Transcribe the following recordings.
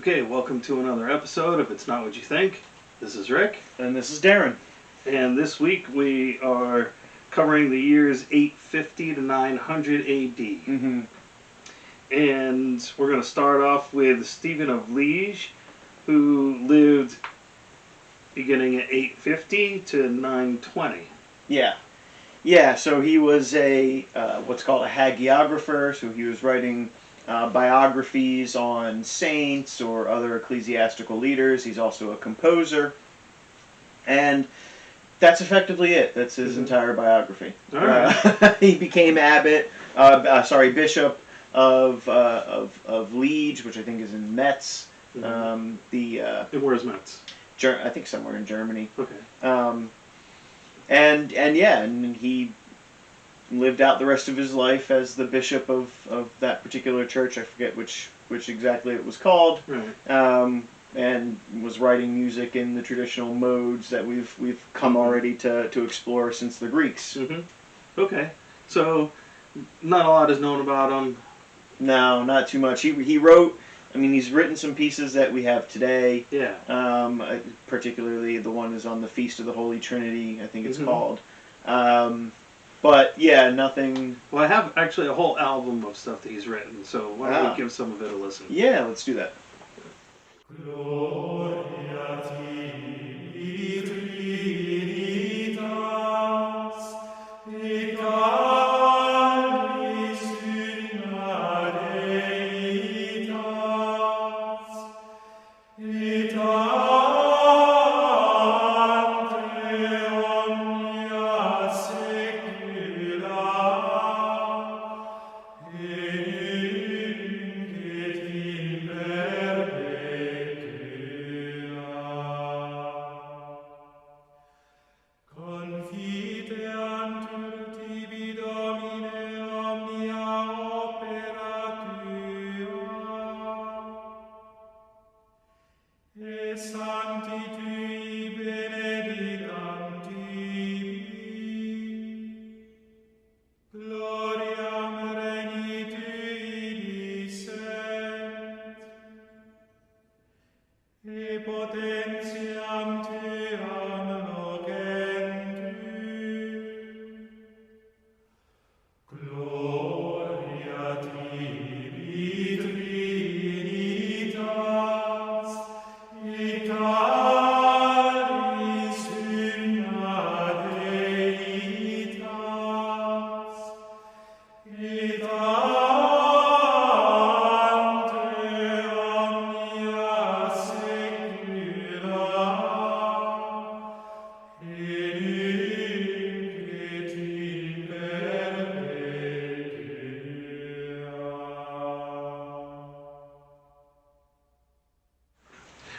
Okay, welcome to another episode of It's Not What You Think. This is Rick. And this is Darren. And this week we are covering the years 850 to 900 AD. Mm-hmm. And we're going to start off with Stephen of Liege, who lived beginning at 850 to 920. Yeah, so he was a what's called a hagiographer, so he was writing biographies on saints or other ecclesiastical leaders. He's also a composer. And that's effectively it. That's his entire biography. All right. He became bishop of Liege, which I think is in Metz. Mm-hmm. And where's Metz? I think somewhere in Germany. Okay. And he lived out the rest of his life as the bishop of that particular church. I forget which exactly it was called. Right. And was writing music in the traditional modes that we've come already to explore since the Greeks. Mm-hmm. Okay. So not a lot is known about him. No, not too much. He wrote. I mean, he's written some pieces that we have today. Yeah. Particularly the one is on the Feast of the Holy Trinity, I think it's called. But yeah, nothing. Well, I have actually a whole album of stuff that he's written, so why don't we give some of it a listen? Yeah, let's do that. Gloria tibi Trinitas, et alis una Deitas, et ante omnia saecula, et in Confideantur tibi Domine omnia opera tua, e sancti tui benedicam tibi, gloriam regni tui discent, e potentiam tuam logentur. Gloria tibi Trinitas, et alis una Deitas, et ante omnia saecula, et in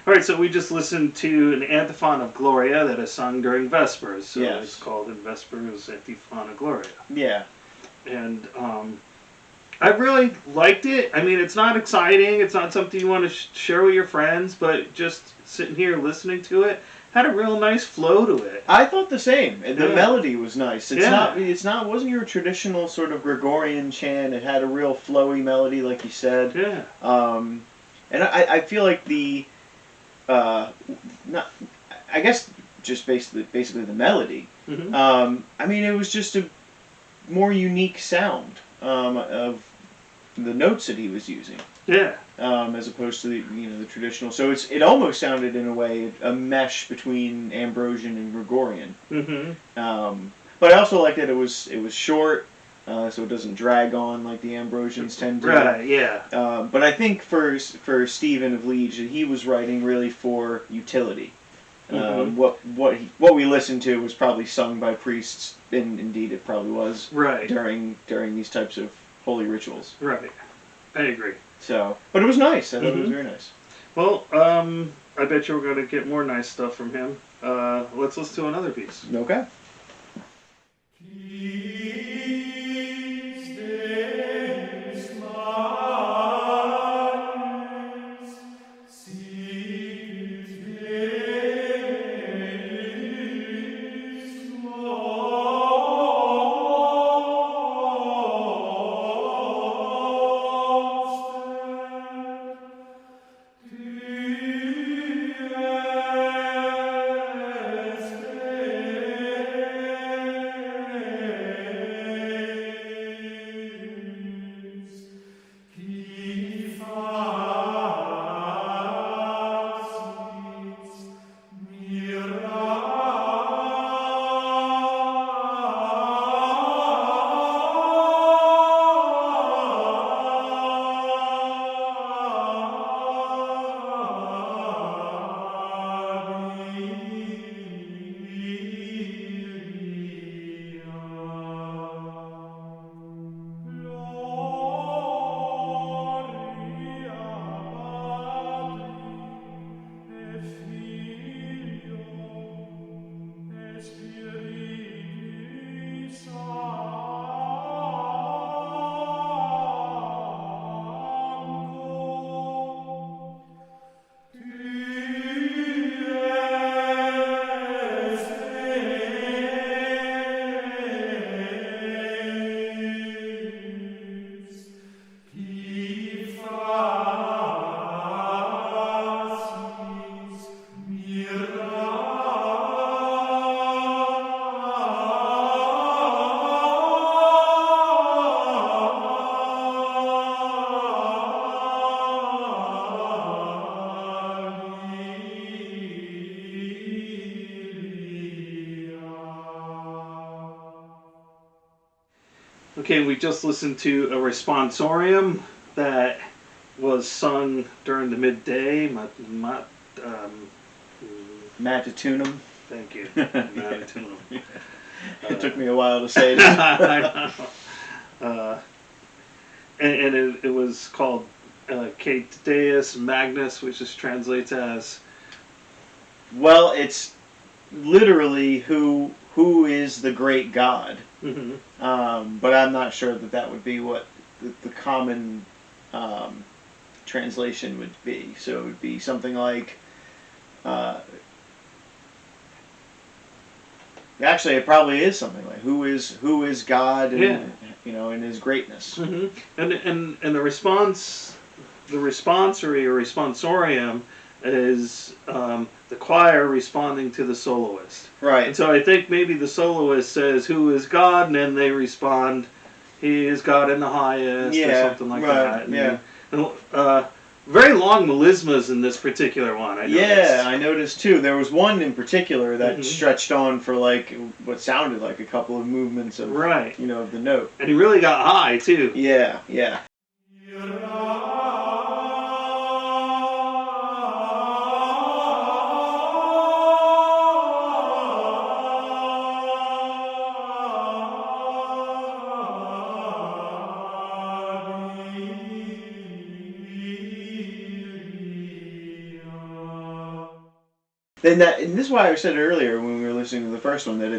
All right, so we just listened to an antiphon of Gloria that is sung during Vespers. So Yes. It's called in Vespers Antiphon of Gloria. Yeah. And I really liked it. I mean, it's not exciting. It's not something you want to share with your friends, but just sitting here listening to it had a real nice flow to it. I thought the same. The Yeah. melody was nice. It wasn't your traditional sort of Gregorian chant. It had a real flowy melody, like you said. Yeah. And I feel like I guess just basically the melody. Mm-hmm. I mean, it was just a more unique sound of the notes that he was using. Yeah. As opposed to the traditional. So it almost sounded in a way a mesh between Ambrosian and Gregorian. Mm-hmm. But I also like that it was short, so it doesn't drag on like the Ambrosians tend to. Right. Yeah. But I think for Stephen of Liege, he was writing really for utility. Mm-hmm. What we listened to was probably sung by priests, and indeed it probably was Right. during these types of holy rituals. Right. I agree. So, but it was nice. I thought it was very nice. Well, I bet you're going to get more nice stuff from him. Let's listen to another piece. Okay. Quis Deus maius, sicut Deus noster, Okay, we just listened to a responsorium that was sung during the midday. Matutinum. Thank you. Matutinum. It took me a while to say it. I know. And it was called Te Deus Magnus, which just translates as... Well, it's literally who is the great God. Mm-hmm. But I'm not sure that would be what the common translation would be. So it would be something like... actually, it probably is something like who is God and in His greatness. Mm-hmm. And the responsory or responsorium is the choir responding to the soloist. Right. And so I think maybe the soloist says, "Who is God?" and then they respond, "He is God in the highest," or something like that. And, very long melismas in this particular one. I noticed too. There was one in particular that stretched on for like what sounded like a couple of movements of of the note. And he really got high too. Yeah. And this is why I said earlier when we were listening to the first one that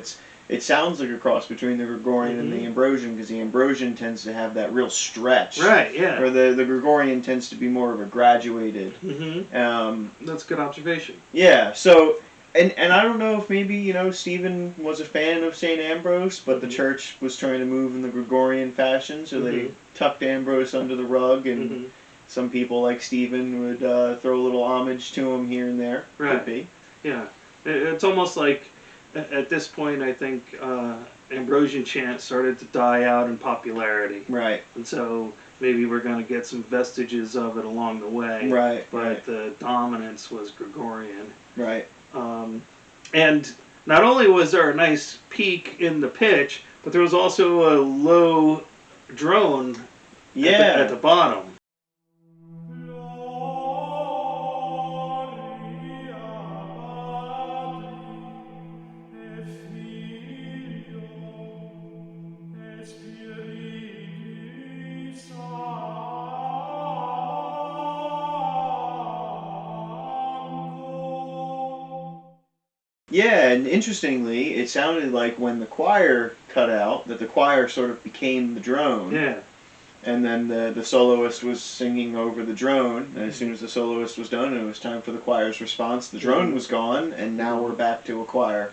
it sounds like a cross between the Gregorian and the Ambrosian, because the Ambrosian tends to have that real stretch, right? Yeah. Where the Gregorian tends to be more of a graduated. That's a good observation. Yeah. So and I don't know if maybe Stephen was a fan of Saint Ambrose, but the church was trying to move in the Gregorian fashion, so they tucked Ambrose under the rug, and some people like Stephen would throw a little homage to him here and there. Right. Could be. Yeah, it's almost like at this point I think Ambrosian chant started to die out in popularity. Right. And so maybe we're going to get some vestiges of it along the way. Right. But the dominance was Gregorian. Right. And not only was there a nice peak in the pitch, but there was also a low drone at the bottom. Yeah, and interestingly, it sounded like when the choir cut out, that the choir sort of became the drone. Yeah. And then the soloist was singing over the drone, and as soon as the soloist was done and it was time for the choir's response, the drone was gone, and now we're back to a choir.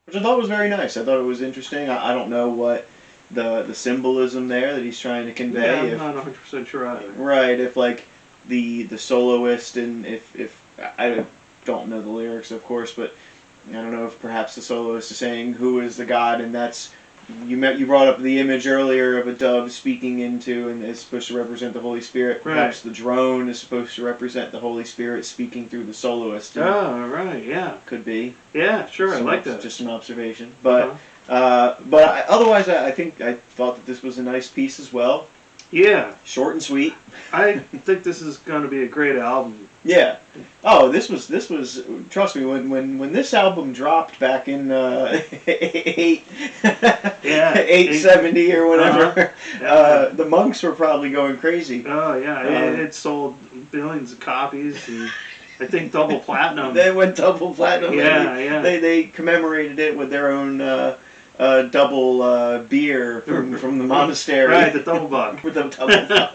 Which I thought was very nice. I thought it was interesting. I don't know what the symbolism there that he's trying to convey. Yeah, I'm not 100% sure either. Right, if like the soloist, and if I don't know the lyrics, of course, but I don't know if perhaps the soloist is saying who is the God, and that's you brought up the image earlier of a dove speaking into, and it's supposed to represent the Holy Spirit. Perhaps the drone is supposed to represent the Holy Spirit speaking through the soloist. Oh, right, yeah. Could be. Yeah, sure, I like that. Just an observation. But otherwise, I thought that this was a nice piece as well. Yeah. Short and sweet. I think this is going to be a great album. Yeah. Oh, this was. Trust me, when this album dropped back in 870 or whatever, the monks were probably going crazy. Oh yeah, it sold billions of copies, and I think double platinum. They went double platinum. Yeah. They commemorated it with their own double beer from the monastery. Right, the double buck. With the double buck.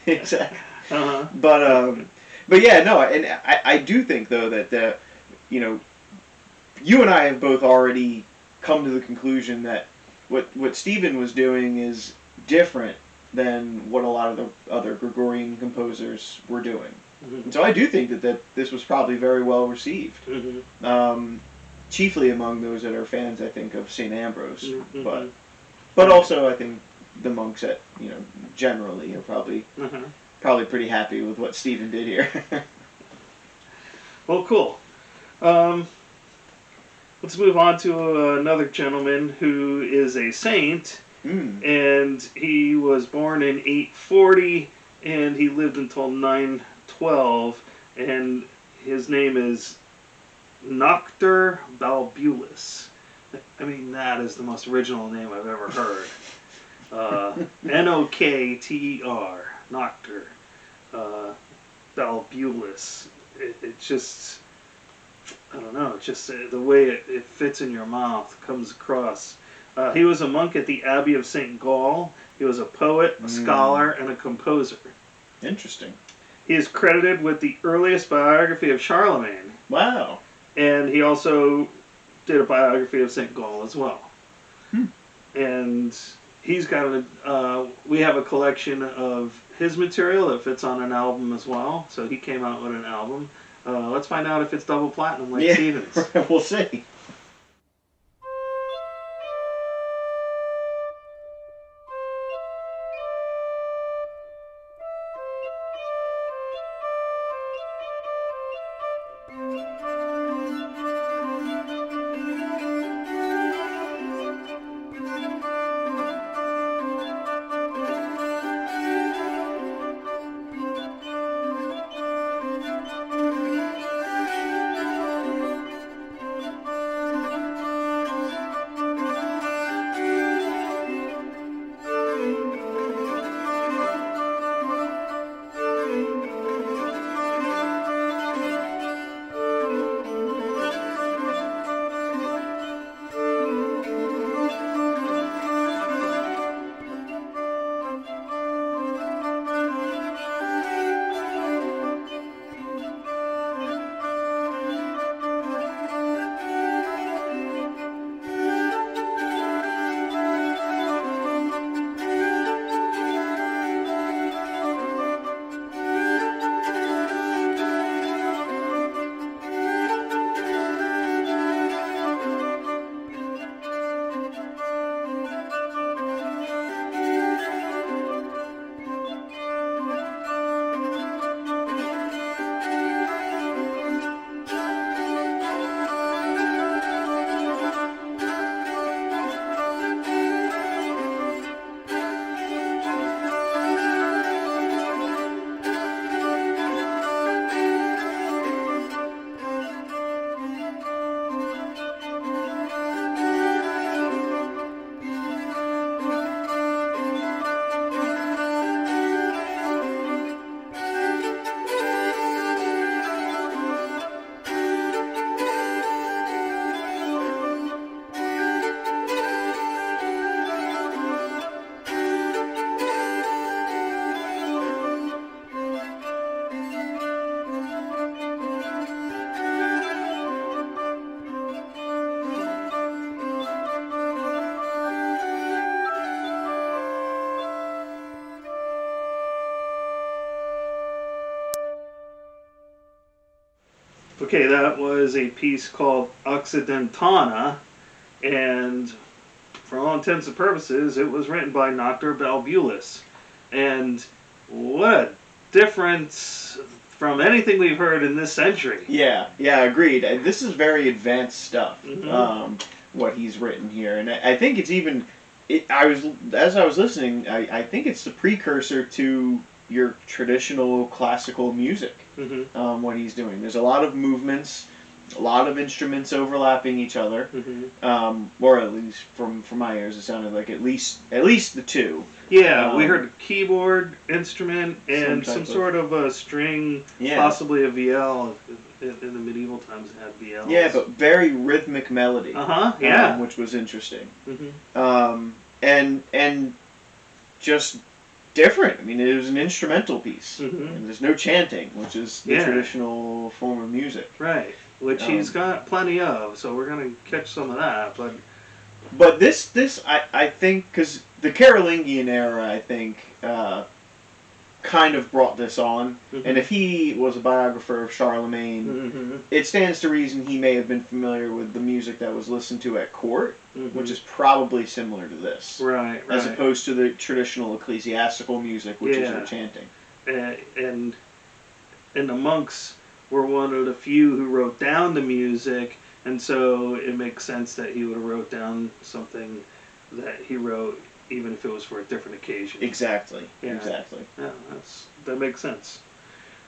Exactly. Uh-huh. But yeah, no, and I do think though that you know, you and I have both already come to the conclusion that what Stephen was doing is different than what a lot of the other Gregorian composers were doing. And so I do think that this was probably very well received. Chiefly among those that are fans, I think, of St. Ambrose, but also I think the monks at generally are probably pretty happy with what Stephen did here. Well, cool. Let's move on to another gentleman who is a saint, and he was born in 840, and he lived until 912, and his name is Nokter Balbulus. I mean, that is the most original name I've ever heard. Nokter, Nokter Balbulus. It's just, I don't know, it's just the way it fits in your mouth, comes across. He was a monk at the Abbey of St. Gall. He was a poet, a scholar, and a composer. Interesting. He is credited with the earliest biography of Charlemagne. Wow. And he also did a biography of St. Gall as well. And he's got we have a collection of his material that fits on an album as well. So he came out with an album. Let's find out if it's double platinum like Stevens. We'll see. Okay, that was a piece called Occidentana, and for all intents and purposes, it was written by Nokter Balbulus. And what a difference from anything we've heard in this century. Yeah, agreed. This is very advanced stuff, what he's written here. And I think it's even, as I was listening, I think it's the precursor to your traditional classical music, what he's doing. There's a lot of movements, a lot of instruments overlapping each other, or at least from my ears, it sounded like at least the two. Yeah, we heard a keyboard instrument and some sort of a string, possibly a viol. In the medieval times, it had viols. Yeah, but very rhythmic melody. Which was interesting. And just different. I mean, it was an instrumental piece, Mhm. and there's no chanting, which is the Yeah. traditional form of music. Right. Which he's got plenty of, so we're gonna catch some of that. But this I think, because the Carolingian era, I think, kind of brought this on. Mhm. And if he was a biographer of Charlemagne, Mm-hmm. it stands to reason he may have been familiar with the music that was listened to at court, Mm-hmm. which is probably similar to this. Right. As opposed to the traditional ecclesiastical music, which is Yeah. the chanting. And the monks were one of the few who wrote down the music, and so it makes sense that he would have wrote down something that he wrote, even if it was for a different occasion. Exactly. Yeah. Exactly. Yeah, that makes sense.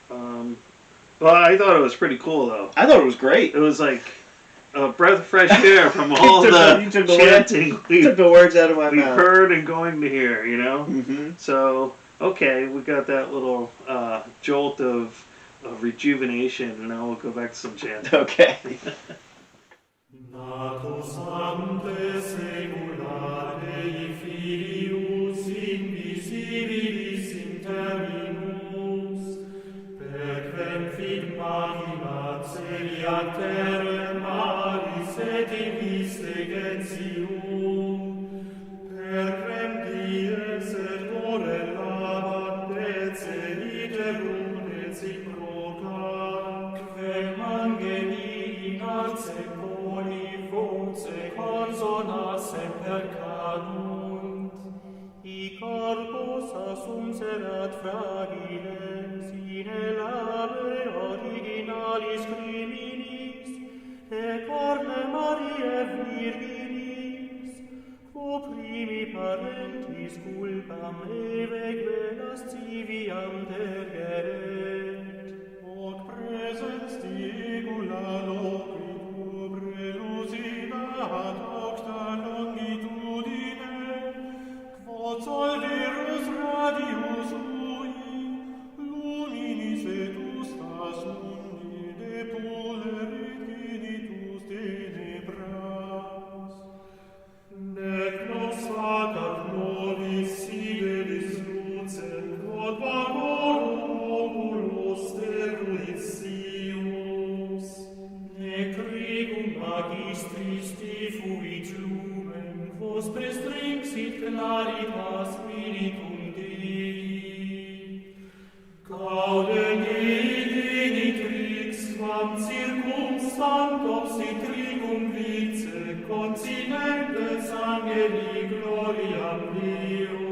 Well, I thought it was pretty cool, though. I thought it was great. It was like a breath of fresh air from all You the took the chanting Took the words out of my we've mouth. heard and going to hear, you know? Mm-hmm. So, okay, we got that little jolt of rejuvenation, and now we'll go back to some chanting. Okay. Natus ante secula Dei Filius invisibilis in terminus, per quem fit magna celiat terrem maris et in viste gentium, per quem dies et ore labat deceliterum reciproca, quem mangeni in arce coli voce consona semper cadunt, I corpus assuns erat fragile, sine labe originalis criminis, e carne Mariae virginis, quo primi parentis culpam eve lasciviam tergeret, hoc presens diegula loquitur elucidat octa longitudine, quod solvirus radius lui, luminis vetustas mundi depulerit finitus tenebras. Nec nos facat nobis sideris lucem, quod vagorum oculos deruitsius, nec regum magistris diffuit lumen, quos prestrinxit claritas spiritum Dei. Gaudem Dei genitrix, quam circumstant obstetricum vice, continentes angeli gloriam Deo.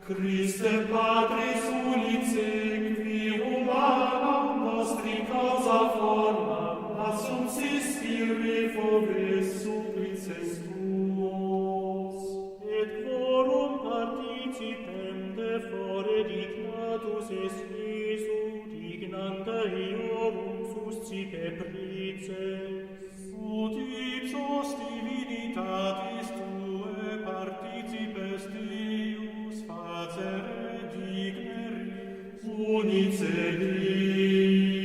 Christe Patris unice, qui humanam nostri causa formam, assumpsistir fobis supplices tuos. Et quorum participem de fore dignatus est Iesu, dignanta iorum suscipe prices. Ut ipsos divinitatis tue participes Deus facere digneris unice Dei.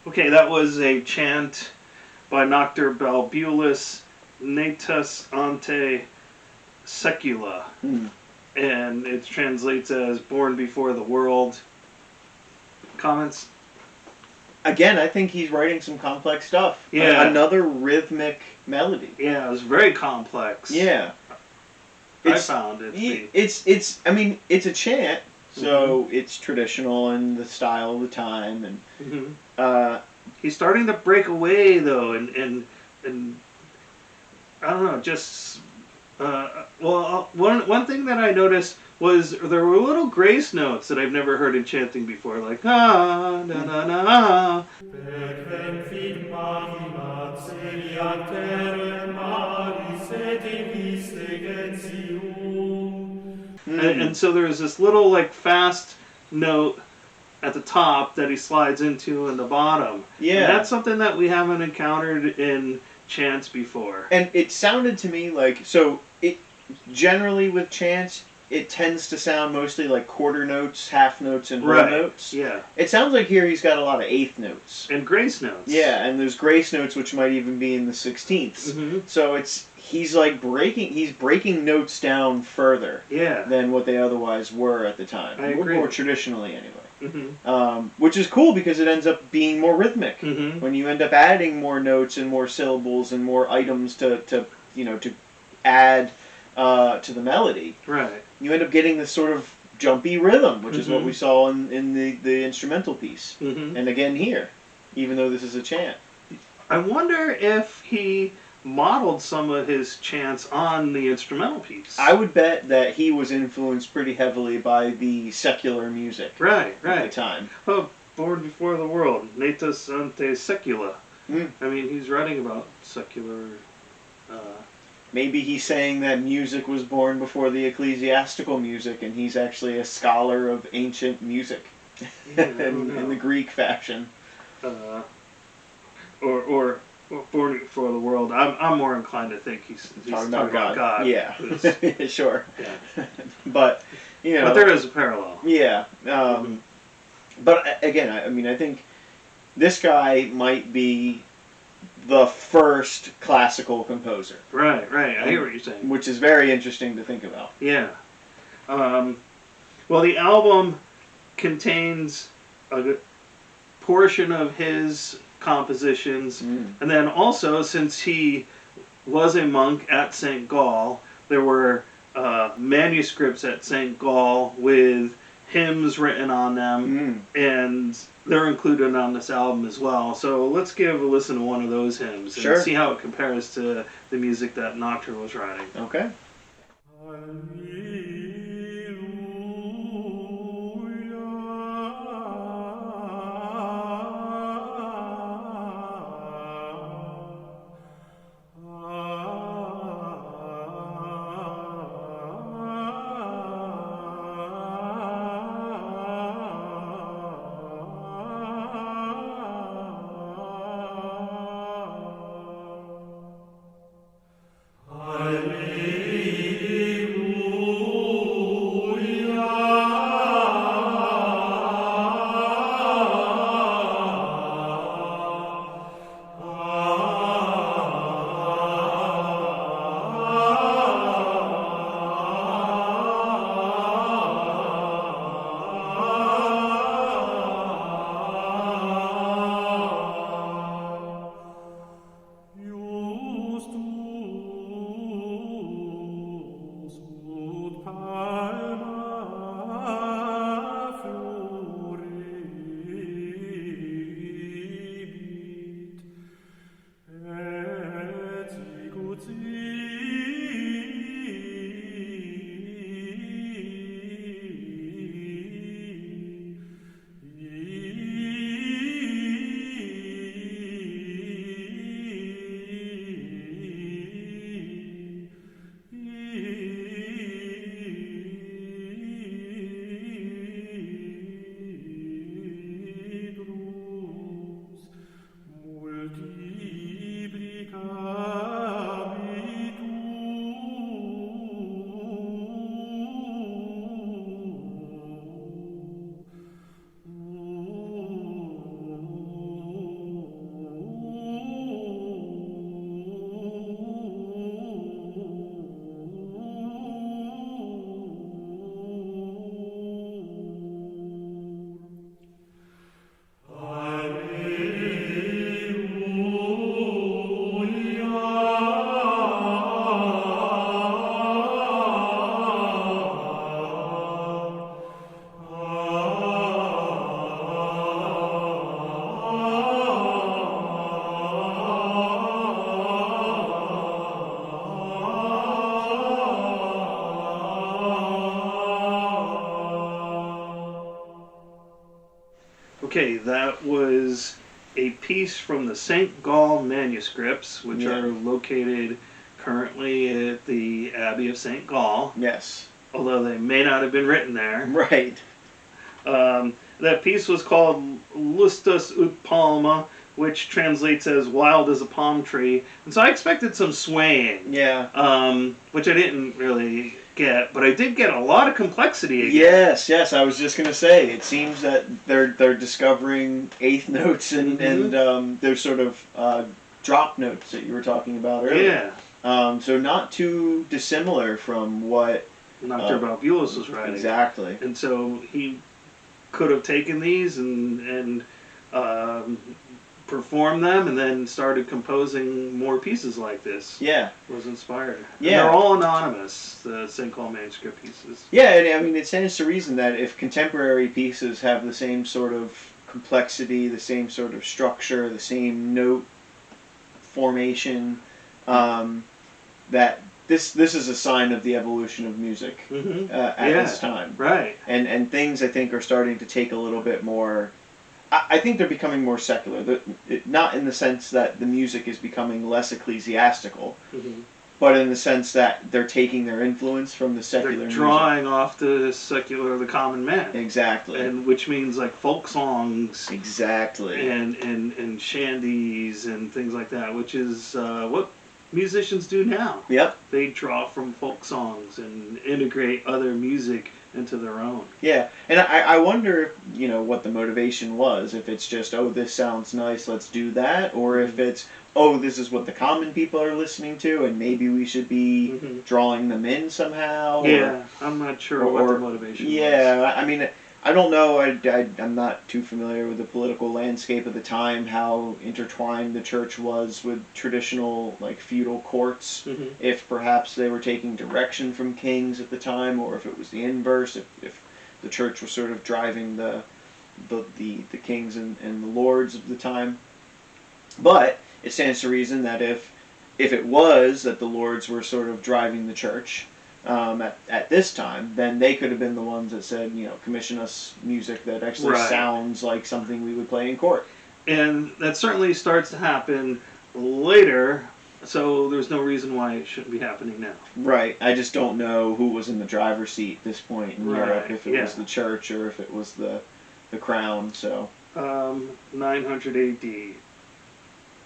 Okay, that was a chant by Nokter Balbulus, Natus ante secula. Hmm. And it translates as born before the world. Comments? Again, I think he's writing some complex stuff. Yeah. Another rhythmic melody. Yeah, it was very complex. Yeah. I found it to be. It's I mean, it's a chant, so it's traditional in the style of the time, and Mhm. He's starting to break away though, and I don't know, just one thing that I noticed was there were little grace notes that I've never heard in chanting before, like ah na na na. Per quem fit magna celiat terrem maris et in viste gentium. And so there's this little like fast note at the top that he slides into in the bottom. Yeah. And that's something that we haven't encountered in chants before. And it sounded to me like, so it generally with chants, it tends to sound mostly like quarter notes, half notes, and whole Right. notes. Yeah. It sounds like here he's got a lot of eighth notes. And grace notes. Yeah, and there's grace notes which might even be in the 16ths. Mhm. So he's breaking notes down further Yeah. than what they otherwise were at the time. I agree. More traditionally, anyway. Mm-hmm. Which is cool because it ends up being more rhythmic. Mm-hmm. When you end up adding more notes and more syllables and more items to add to the melody, Right. you end up getting this sort of jumpy rhythm, which is what Mhm. we saw in the instrumental piece. Mm-hmm. And again here, even though this is a chant. I wonder if he modeled some of his chants on the instrumental piece. I would bet that he was influenced pretty heavily by the secular music Right, at the right. time. Oh, Born Before the World, Natus ante secula. Mm. I mean, he's writing about secular. Maybe he's saying that music was born before the ecclesiastical music, and he's actually a scholar of ancient music in the Greek fashion. Or Born Before the World. I'm more inclined to think he's Talking about God. Yeah, sure. Yeah. But But there is a parallel. Yeah. But again, I think this guy might be the first classical composer. Right. I hear what you're saying. Which is very interesting to think about. Yeah. Well, the album contains a good portion of his compositions, and then also, since he was a monk at St. Gall, there were manuscripts at St. Gall with hymns written on them, and they're included on this album as well. So let's give a listen to one of those hymns and see how it compares to the music that Nokter was writing. Okay. Okay, that was a piece from the St. Gall manuscripts, which are located currently at the Abbey of St. Gall. Yes. Although they may not have been written there. Right. That piece was called Lustus ut Palma, which translates as wild as a palm tree. And so I expected some swaying. Yeah. Which I didn't really get, but I did get a lot of complexity again. Yes, I was just going to say, it seems that they're discovering eighth notes and their sort of drop notes that you were talking about earlier. So not too dissimilar from what Nokter Balbulus was writing. exactly. And so he could have taken these and performed them, and then started composing more pieces like this. Yeah. Was inspired. And Yeah. they're all anonymous, the St. Paul manuscript pieces. Yeah, and I mean, it stands to reason that if contemporary pieces have the same sort of complexity, the same sort of structure, the same note formation, that this is a sign of the evolution of music at this time. Right. And things, I think, are starting to take a little bit more. I think they're becoming more secular. Not in the sense that the music is becoming less ecclesiastical, but in the sense that they're taking their influence from the secular They're music. drawing off the secular, the common man. Exactly. And which means like folk songs. Exactly. And shandies and things like that, which is what musicians do now. Yep. They draw from folk songs and integrate other music into their own. Yeah, and I wonder, what the motivation was. If it's just, oh, this sounds nice, let's do that, or if it's, oh, this is what the common people are listening to, and maybe we should be drawing them in somehow. Yeah, I'm not sure what the motivation was. Yeah, I mean, I don't know. I'm not too familiar with the political landscape of the time, how intertwined the church was with traditional, like, feudal courts, if perhaps they were taking direction from kings at the time, or if it was the inverse, if the church was sort of driving the kings and the lords of the time. But it stands to reason that if it was that the lords were sort of driving the church, at this time, then they could have been the ones that said, commission us music that actually sounds like something we would play in court. And that certainly starts to happen later, so there's no reason why it shouldn't be happening now. Right. I just don't know who was in the driver's seat at this point in Europe, if it was the church or if it was the crown. So 900 AD.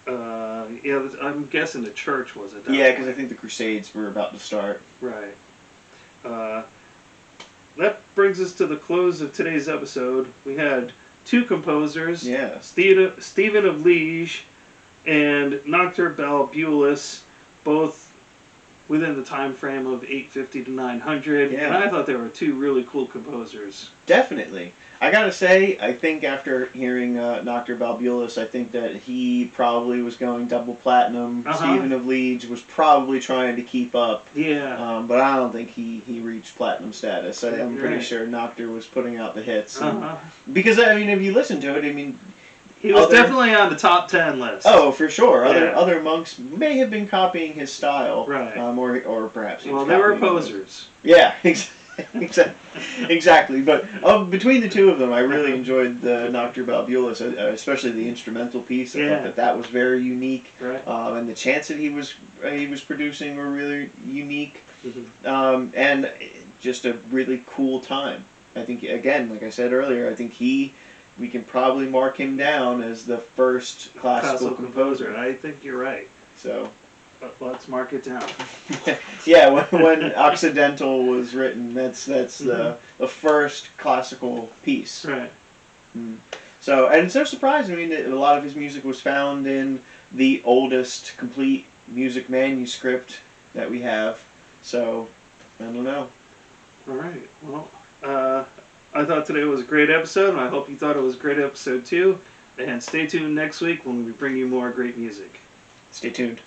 I'm guessing the church was at that Yeah, because point. I think the Crusades were about to start. Right. That brings us to the close of today's episode. We had two composers, Stephen of Liege and Nokter Balbulus, both within the time frame of 850 to 900. Yeah. And I thought they were two really cool composers. Definitely. I gotta say, I think after hearing Nokter Balbulus, I think that he probably was going double platinum. Stephen of Liege was probably trying to keep up. Yeah. But I don't think he reached platinum status. I'm pretty sure Nokter was putting out the hits. Because, I mean, if you listen to it, I mean... He was definitely on the top 10 list. Oh, for sure. Other monks may have been copying his style. Right. Or perhaps he was they were copying posers. Yeah, exactly. But between the two of them, I really enjoyed the Nokter Balbulus, especially the instrumental piece. I thought that was very unique, and the chants that he was producing were really unique, and just a really cool time. I think, again, like I said earlier, I think we can probably mark him down as the first classical composer. I think you're right. So. Let's mark it down. Yeah, when Occidental was written, that's the first classical piece. Right. So, and it's no surprise. I mean, a lot of his music was found in the oldest complete music manuscript that we have. So, I don't know. All right. Well, I thought today was a great episode, and I hope you thought it was a great episode too. And stay tuned next week when we bring you more great music. Stay tuned.